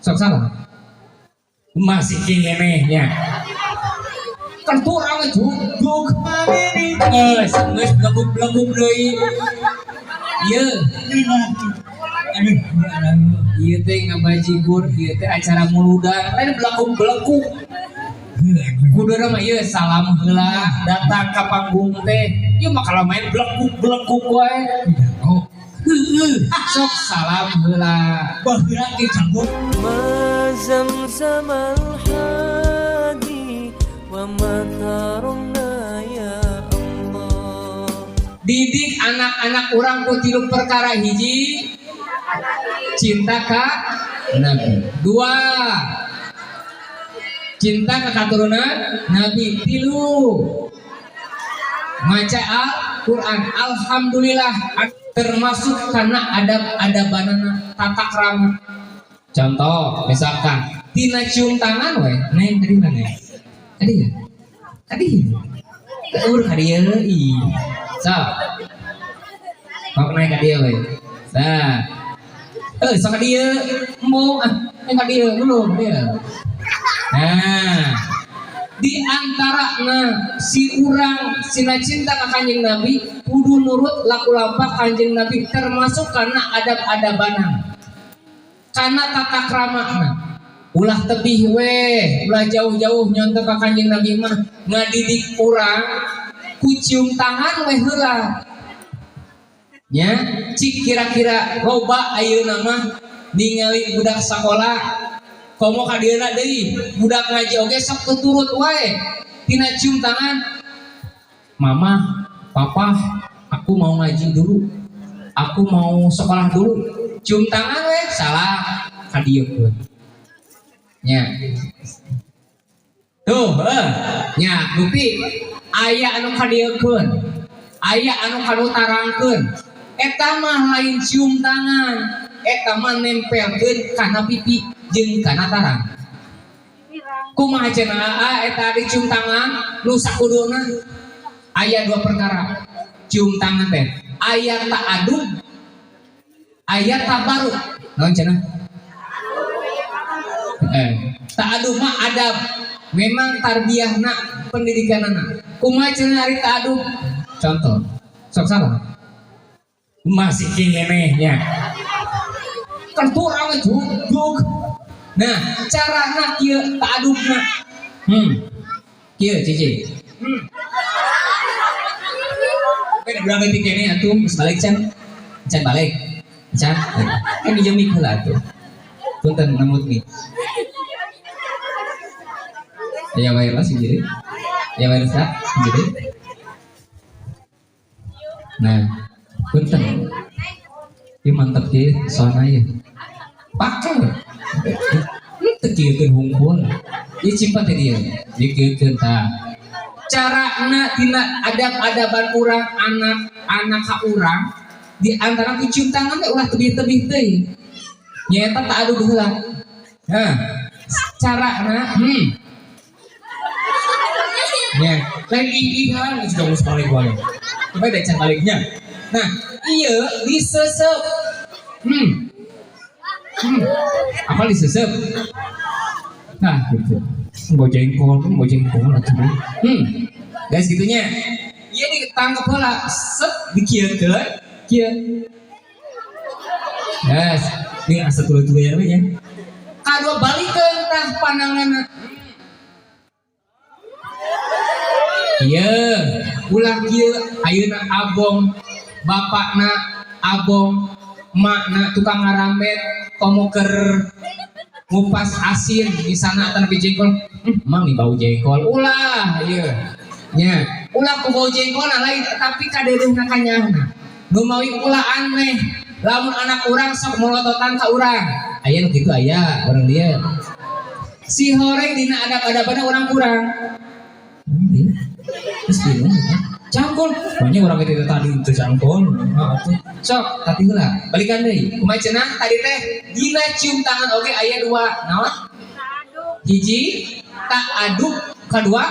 sok salah masih kene kan kurang juguk geus belaguk deui ieu ieu teh ngabajibur ieu teh acara muludan lain belaguk kudu mah ieu salam heula datang ka panggung teh ieu mah kalau main belaguk wae sok salam heula baheula ge canggung زمزم الحادي ومطرنا يا الله. Didik anak-anak orang ku tilu perkara hiji cinta ka Nabi, dua cinta ka katurunan Nabi, tilu maca Al-Quran. Alhamdulillah termasuk karena adab-adabanana tata krama. Contoh misalkan tina cium tangan we neng tadi mana tadi ur kadieu ih so kok naik kadieu we nah sok kadieu mau neng kadieu dulu dia nah di antara si urang sina cinta ka kanjeng Nabi kudu nurut laku lampah kanjeng Nabi termasuk karena adab-adabanana karena tata kramana ulah tebih we ulah jauh-jauh nyontoh ka kanjeng Nabi mah ngadidik urang ku cium tangan we heula nya cik kira-kira loba ayeuna mah ningali budak sakola komo ka dieuna deui budak ngaji oge sok tuturut wae tina cium tangan mama papa aku mau ngaji dulu aku mau sekolah dulu cium tangan we salah kadieun nya tuh nya bukti aya anu kadieun aya anu kanutarangkeun eta mah lain cium tangan eta mah nempelkeun kana pipi jeung kana tarang kumaha cenah eta dicium tangan nu sakuduna aya dua perkara cium tangan teh aya ta'adub ayat tabaruk naon cenah ta'adub mah adab memang tarbiyahna pendidikanana kumaha cenah ari ta'adub contoh sok salah masih kene nya kan kurang juguk nah carana kieu ta'adubna kieu cici beda berapa tikene atuh geus balik can balik can kan dijemik heula atuh punten namut nih aya wireless sendiri aya wireless sendiri nah punten ieu mantep kieu soalna ieu pakai teu kieukeun hungkul ieu cimpat teh dieu dikeukeun tah carana tina adab-adaban urang anak ka urang di antara cium tangan teh ulah tebih-tebih teh nyaeta ta'adub heula nah carana nya lain iihan sudah geus balik wae coba deh can baliknya nah ieu disesep apa disesep nah gitu mau jengkol atuh guys gitunya ieu ditangkep heula set dikieurkeun kieu yes ini asa tuluy-tuluy we nya kadua balikeun tah pandanganna ieu ulah kieu ayeuna abong bapakna abong makna tukang ngarambet komo keur ngupas asin di sana atan jengkol emang nih bau jengkol ulah ieu nya ulah ku bau jengkol lain tapi kadeureuhna kanyahna nu mawi ulah aneh lamun anak urang sok melototan ka urang aya nu kitu aya urang dia si horeng dina adab-adabana urang kurang terus bingung cangkul banyak orang itu tadi itu cangkul sok tapi heula balikan deui kumaha cenah tadi teh dina cium tangan oge aya dua naon hiji ta'adub kedua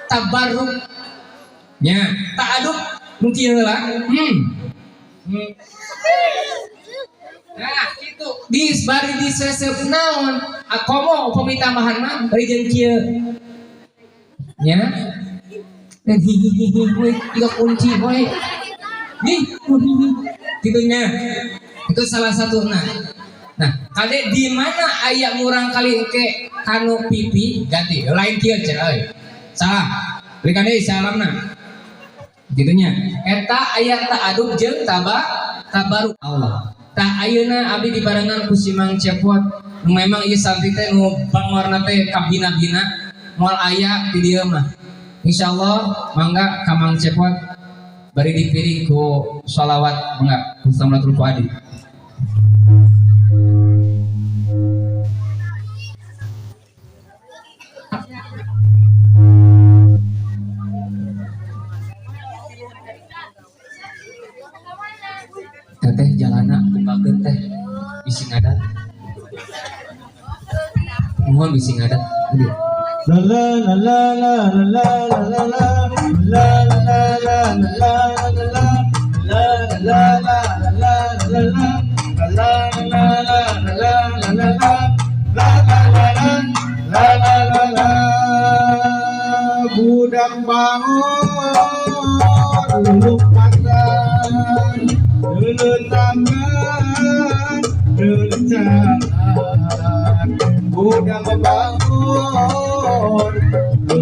tabarruk nya ta'adub nu kieu heula Nah, itu bari disesep naon? Akomo pemitambahan mah bari jeung kieu. Nya. Dan hihihi we tiga kunci we. Nih, gitunya. Itu salah satu nah, kade di mana aya murang kali ke kanu pipi ganti lain kieu cenah euy. Salah. Beli kade salamna. Gitunya. Eta aya ta'adub jeung tabaruk Allah. Tah ayeuna abdi dibarengan ku si Mang Cepot memang ieu santri teh nu bangorna teh kabina-bina moal aya di dieu mah. Insyaallah mangga ka Mang Cepot bari dipilih ku shalawat mangga ku Samlatul Fuadi. Teteh jalana bukakeun teh bisi ngadat. Mohon bisi ngadat. Aduh. La la la la la la la la la la la la la la budak bangun lupakan letangan lecangan budak bangun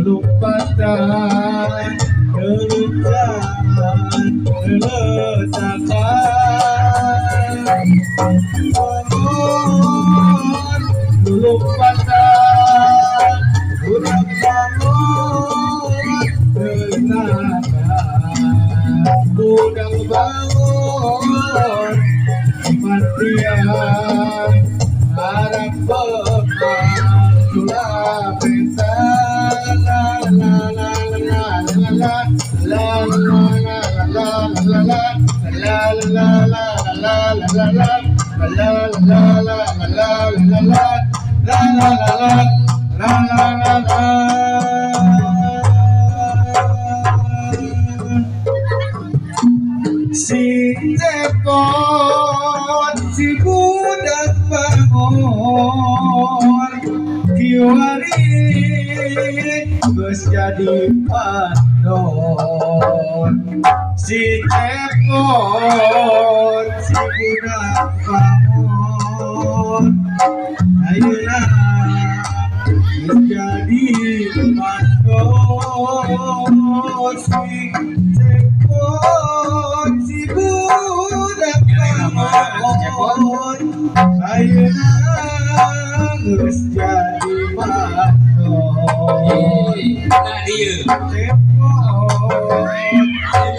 lupakan lecangan lecangan bangun lupakan budak bangun letangan budak bangun kematian harap bekal tulah pesta la la la la la la la si cepot si budak bangun kiwari geus jadi pandon si cepot si budak bangun ayeuna geus jadi pandon si cepot si budak bangun ayeuna geus jadi pandon Nah dieu.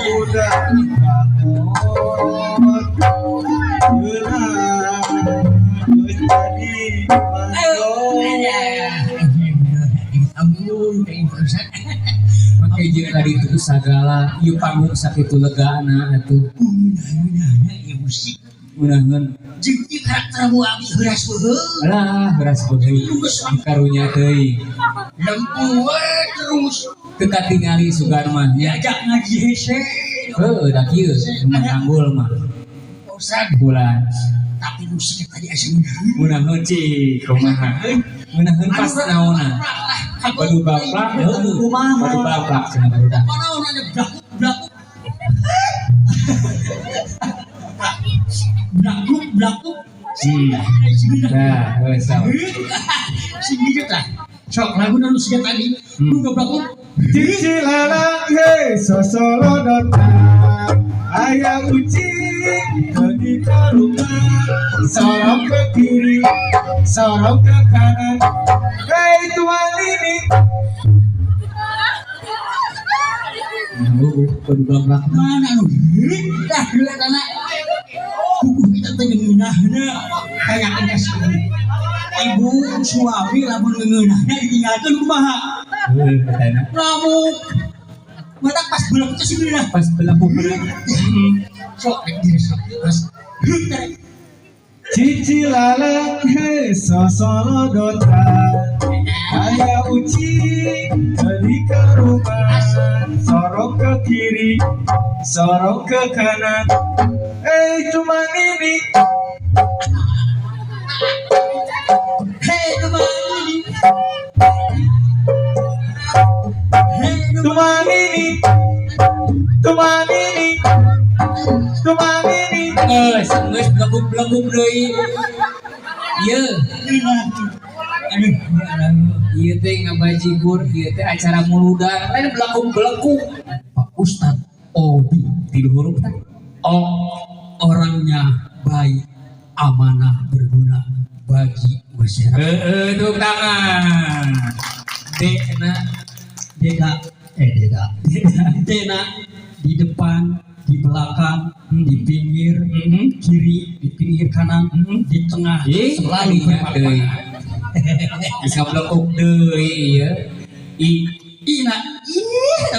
budak bangun geus jadi Ampun, pakai jeung tadi itu sagala ieu panggung sakitu legana atuh. Ya musik Munahan jeung karakter mu abdi heuras beuheung alah beras beui karunya teuing. lempu we terus Teu katingali sugan mah nya. diajak ngaji hese Heuh da kieu rumah tanggul mah. Ustaz Bulan tapi musik tadi asing munahan cik kumaha. Munahan pas naonna. Badu baplak heuh. Badu baplak cenah barudak. mana orang ada blakuk blakuk Nah, geus sawa. si gigit lah sok lagu nu siga tadi lu blakuk Cicilalang he sosolodota aya uci di karungan sorong ke kiri sorong ke kanan hei tuan ini Badu baplak. mana nu dah lihat anak kuku kita teh ngeunahna kayak kasih ibu suami lamun ngeunahna ditinggalkeun kumaha Heuh katana. lamun matak pas bulan itu sih bener Pas belaku bener. sok dia sok pas Cicilalang he sosolodota aya uci di karungan sorong ke kiri sorong ke kanan cuman ini Hei Tumangini. Hei Tumangini, tumangini, tumangini. Senggeus belenggup-belenggup deui. Ieu, Aduh, ieu teh ngabajigur, ieu teh acara muludan. Lain belenggup-belenggup. Pak Ustad Odi Di luhur teh. orangnya baik, amanah, berguna bagi masyarakat. Tepuk tangan. Dena Deda di depan, di belakang, di pinggir kiri, di pinggir kanan, di tengah, selalu deui. bermanfaat. Bisa belenggup deui ieu. Ina,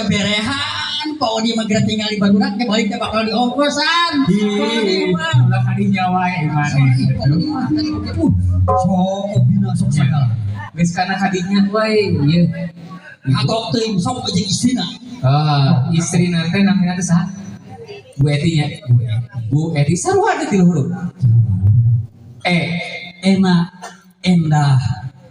berehan, Pak Odi mah geura tinggal di barudak, teh balik teh bakal diongkosan. Ulah kadinya wae mane. Sok bina sok segala. Geus kana kadinya wae ieu. Agok teuing sok aja istina. Istrina teh namanya teh saha? Bu Eti nya. Bu Eti sarua teh ti luhur. Enak, endah,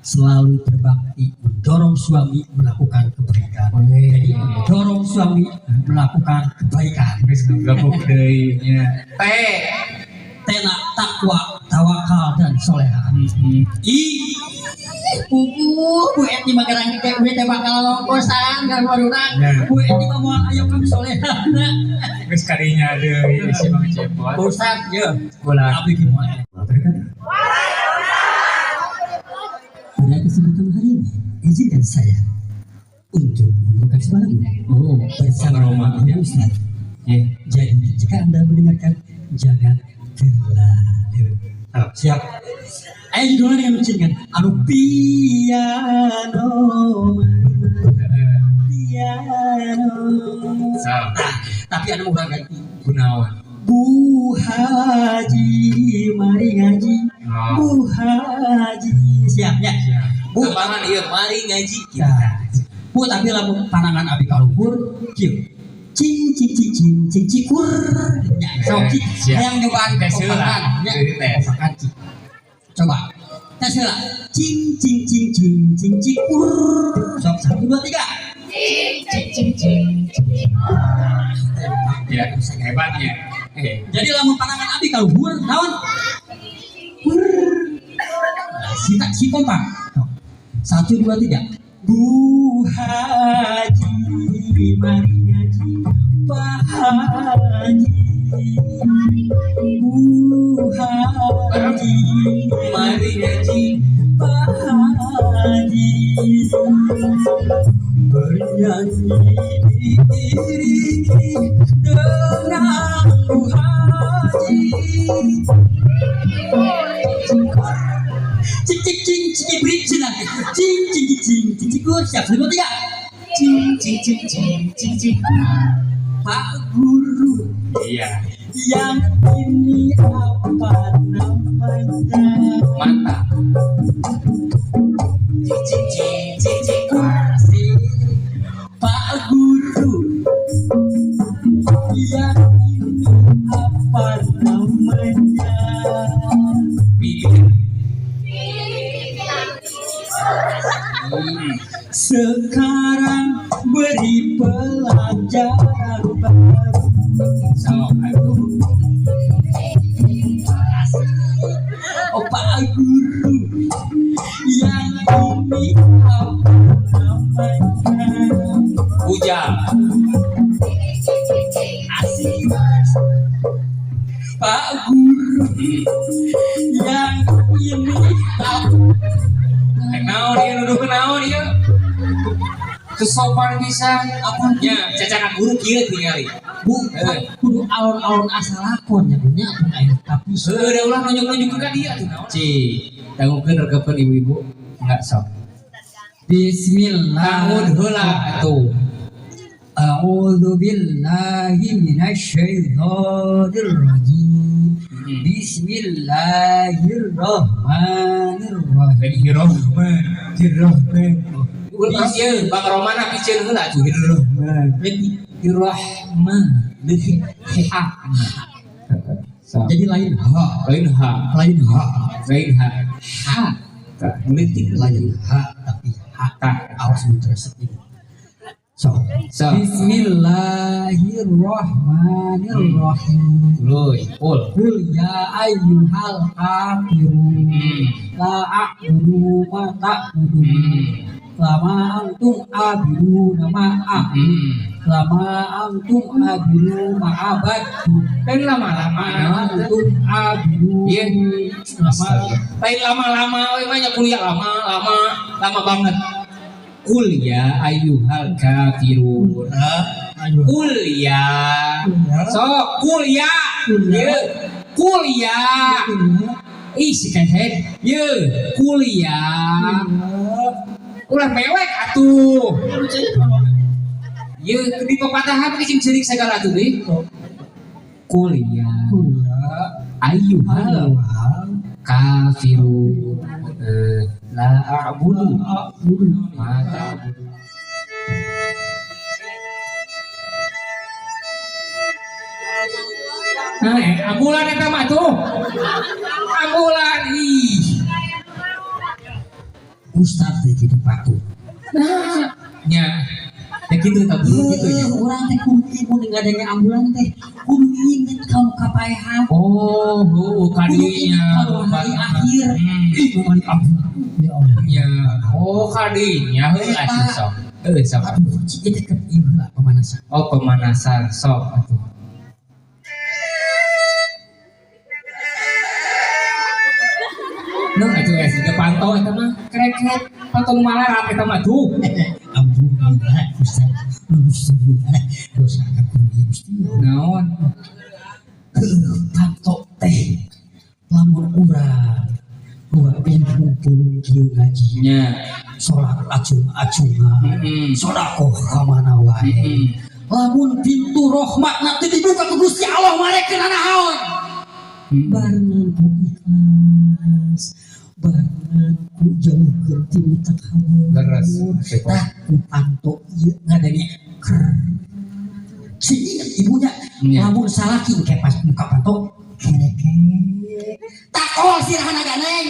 selalu berbakti, mendorong suami melakukan kebaikan. Jadi mendorong suami melakukan kebaikan. Geus belenggup deui nya. Tena takwa, tawakal dan soleha. Bu Eti mah gerang teh teh bakal ngongkosan kan barudak. Bu Eti mah moal aya kami soleha. Geus kadinya deui si Bang Cepot. Ustaz, ya. Ulah Abdi gimana? Pada kesempatan hari ini, izinkan saya untuk membuka semalam bersama Romawi Ustaz. Jadi jika Anda mendengarkan, jangan terlalu. Siap. Ayo judulnya dengan mencinkan anu piano, piano. Tapi anu mau ganti. Gunawan. Bu Haji, mari ngaji. Bu Haji, siap ya. Bu, Tambahan ieu mari ngaji. ya. Bu, tapi lamun panangan abi kaluhur, kieu. Cing cing cing cing cing cikur. Ya, sok cing. Siap. Hayang nyobaan Tes heula. kopakan. Ya, Jadi tes. kopakan cing. Coba. Tes heula. Cing cing cing cing cing cikur. Sok 1 2 3. Ya, hebatnya. Jadi lamun panangan abi kaluhur, naon? Hur. Nah, si kompak. 1 2 3. Bu Haji, mari ngaji. Pak Haji, Bu Haji, mari ngaji. Pak Haji, bernyanyi diiringi dengan Bu Haji. Cing cing cing cing beri cina cing cing cing cing cing gue siap 1 2 3 cing cing cing cing cing cing. Pak Guru, Iya. yang ini apa namanya? Mantap. Cing cing cing cing kursi. Pak Guru, yang ini apa namanya? Bibir. Sekarang beri pelajaran baru. Oh Pak Guru, yang ini apa namanya? Ujang. Asik. Pak Guru, yang ini apa? Naon dia nuduh naon dia? Kesopan bisa apanya? Cacakan guru kieu tingali. Bu, kudu alon-alon asal lakon ya punya air tapi Udah ulah nunjuk-nunjuk ke dia tuh naon? Tanggukeun regepeun ibu-ibu. Enggak sok. Bismillah. Tahun heula atuh. A'udzu billahi minasyaitonir rajim. Bismillahirrahmanirrahim. Ulah ieu Bang Romana piceun heula atuh. Jadi lain ha, lain ha, lain ha, lain ha, ha, melitik lain ha tapi ha. Awas terus ini. So, Bismillahirrahmanirrahim. Qul. Qul ya ayyuhal kafirun la a'budu ma ta'budun lama antum abiduna ma a'budu lama antum abiduna ma abadu Dan lama-lama antum abidu Iya. Lain lama-lama, banyak kuliah lama banget. Qul ya ayyuhal kafirun. Qul ya. Sok qul ya. Ye. Qul ya. Ih si kehet. Ye. Qul ya. Ulah mewek atuh. Ye di pepatahan kecing cerik segala atuh deui. Qul ya ayyuhal kafirun la a'budu ma ta'budu. Nah, ambulan eta mah tuh. Ambulan ih. Ustaz teh gitu paku. Nah, nya. Ya gitu tak gitu ya. Orang teh kudu ngadenge ambulan teh kudu inget kalau kapaehan. Oh, kadinya. Kalau hari akhir itu hari ambulan. Ya Allah. Ya. Oh, kadinya heuh asuh sok. Sok. Aduh, cik teh ieu lah pemanasan. Oh, pemanasan sok atuh. Nah, itu ya sih pantau eta mah krek-krek pantau malarap eta mah tuh. Ambulan Ustaz. Lulus sebelum dosa akan Gusti. Naon? Pantok teh lamun urang kumpul kieu ngaji Nya. salat acung-acungan sedekah ka mana wae lamun pintu rahmat nanti dibuka ku Gusti Allah marekeun naon barengan ku ikhlas barengan ku jauhkeun ti takawur Leres. tah ku panto ieu ngadenge si inget ibunya Nya. lamun salaki ke pas buka panto kereke takol sirahana ganeng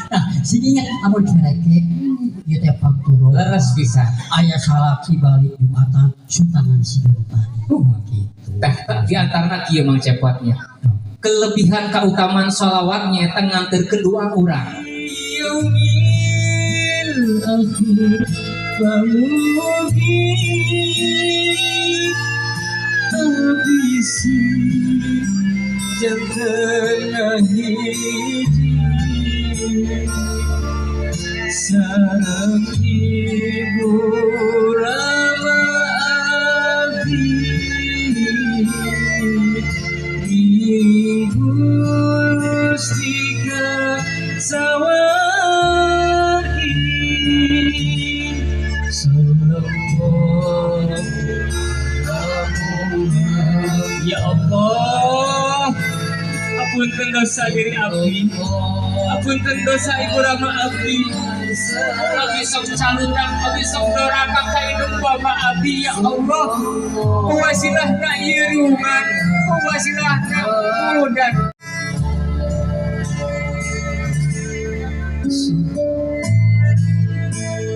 nah si inget lamun kereke ieu teh panturo Leres bisa. aya salaki balik Jumatan suntangan sigar tadi gitu Tah di antara kieu mang cepotnya. Kelebihan keutamaan sholawatnya tengantir kedua orang. yaumil akhir famugi abisi jangan hiji sarang ibu rama abdi Gustika sawargi sallallahu ya Allah apunten dosa diri abdi apunten dosa ibu rama abdi abdi sok calutan abdi sok doraka ka indung bapa abdi ya Allah wasilahna ieu ruman wasilahna mudan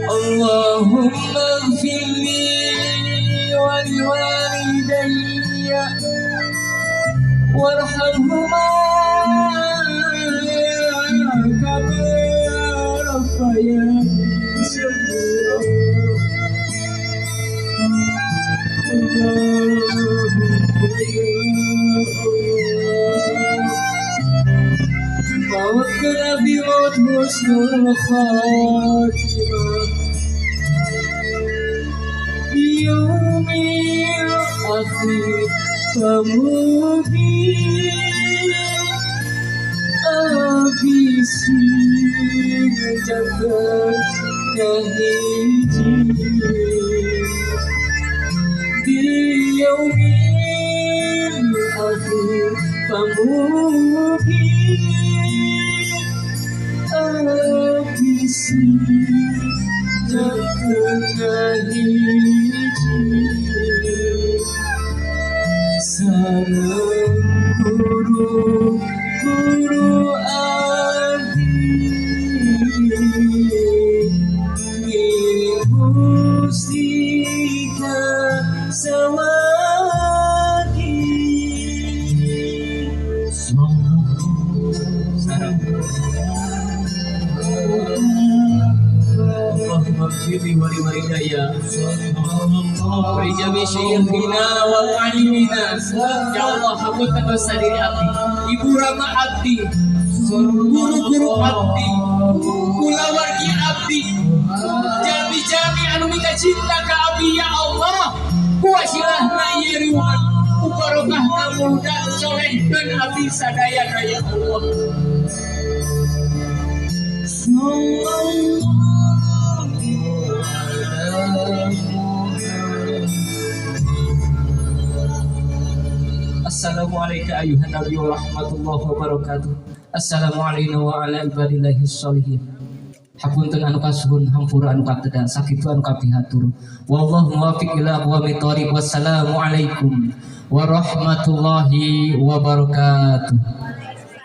Allahumma ighfirli wa liwalidayya warhamhuma kama rabbayani saghira Mawakkala bi'ud husnul khatimah Yawmil akhir Famugi Abisi Jagat Kahiji Di yawmil akhir Famugi Abisi Jagat Kahiji Sarang guru birri wal hidayah. Rijami syekhina wa mu'allimina. Ya Allah, hapunten dosa diri abdi, ibu rama abdi, guru-guru abdi, kulawargi abdi, jami-jami anu mika cinta ka abdi ya Allah. Kuasilahna ieu riuhan, barokahna muda solehkeun abdi sadayana ya Allah. Assalamualaikum ayuhan nabi wa rahmatullahi wa barakatuh. Assalamualaikum wa ala ibadillahi sholihin. Hapunten anu kasuhun, hampura anu kateda, sakitu anu kapihatur. Wallahu muwaffiq ila aqwamit thoriq. Wassalamualaikum warahmatullahi wabarakatuh.